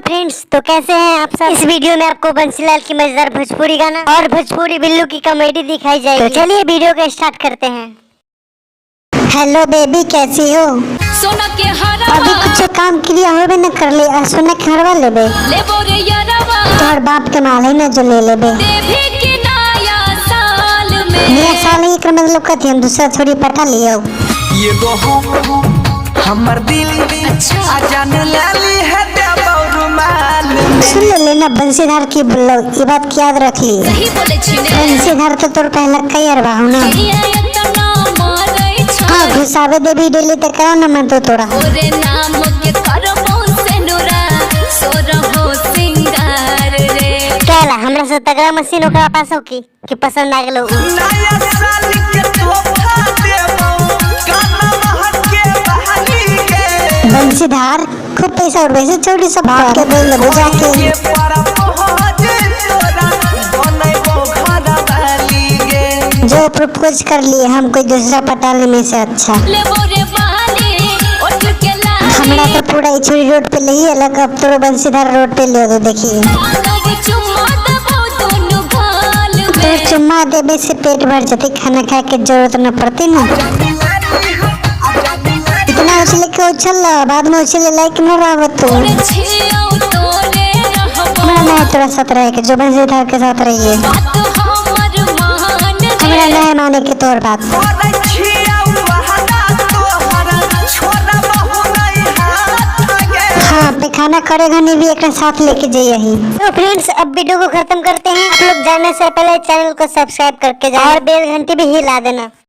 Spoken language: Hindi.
फ्रेंड्स, तो कैसे हैं आप सब। इस वीडियो में आपको बंसीलाल की मजेदार भोजपुरी गाना और भोजपुरी बिल्लू की कॉमेडी दिखाई जाएगी। तो चलिए वीडियो को स्टार्ट करते हैं। हेलो बेबी, कैसी हो? सोना के हरवा अभी कुछ काम क्रिया होबे न कर ले और सोना के हरवा लेबे। लेबो रे यरवा तोहर बाप के माल है न जो ले लेबे। देवी के नया साल में नया साल ही कर मतलब कथी हम दूसरा छोड़ी पटा लियो। ये गो हमर दिल आ जान लाली है रुमाल। सुन ले ना बंसीधार की बोलो, ये बात की याद रख ली। सही बोले छिने बंसीधार तो तोर पहला कई अरबा हो ना। ये इतना मारै छ हाँ, घुसावे देबी डेली तक करा ना मन तो तोरा। ओरे नाम के करबो सेनुरा सोरहो सिंगार रे। कहला हमरा से तगड़ा मशीन ओकरा पास हो की पसंद आ गेलो। नया साल के तोहफा देबो गाना महक के बहाली के। बंसीधार खूब पैसा और वैसे छोटी सब बात के बोल बुझा के। ये पारा पहुंच तोरा बनैबो घर वाली गे। जो प्रपोज कर लिए हम कोई दूसरा पटाने में से अच्छा। लेबो रे बाली उठ के लाली हमरा तो पूरा इचुरी रोड पे ले ही अलग, अब तो बंसीधार रोड पे ले दो। देखिए आगे चुम्मा दबो दोनों गाल तो में चुम्मा देवे से पेट भर जाते, खाना खाए के जरूरत न पड़ती ना। इतना उछले के उछल बाद में उछले लायक न रह तू। ओरे छियो तोरे रहबो हमरा नहीं तोरा साथ रहे के, जो बंसीधार के साथ रहिए। बात हमर मान हमरा नहीं माने के तोर बात। ओरे छिया वहदा तोहरा छोरा बहु नहीं हाथ गे। हाँ, पैखाना करेगा नहीं भी एक साथ लेके जाइए। तो फ्रेंड्स, अब वीडियो को खत्म करते हैं। आप लोग जाने से पहले चैनल को सब्सक्राइब करके जाओ और बेल घंटी भी हिला देना।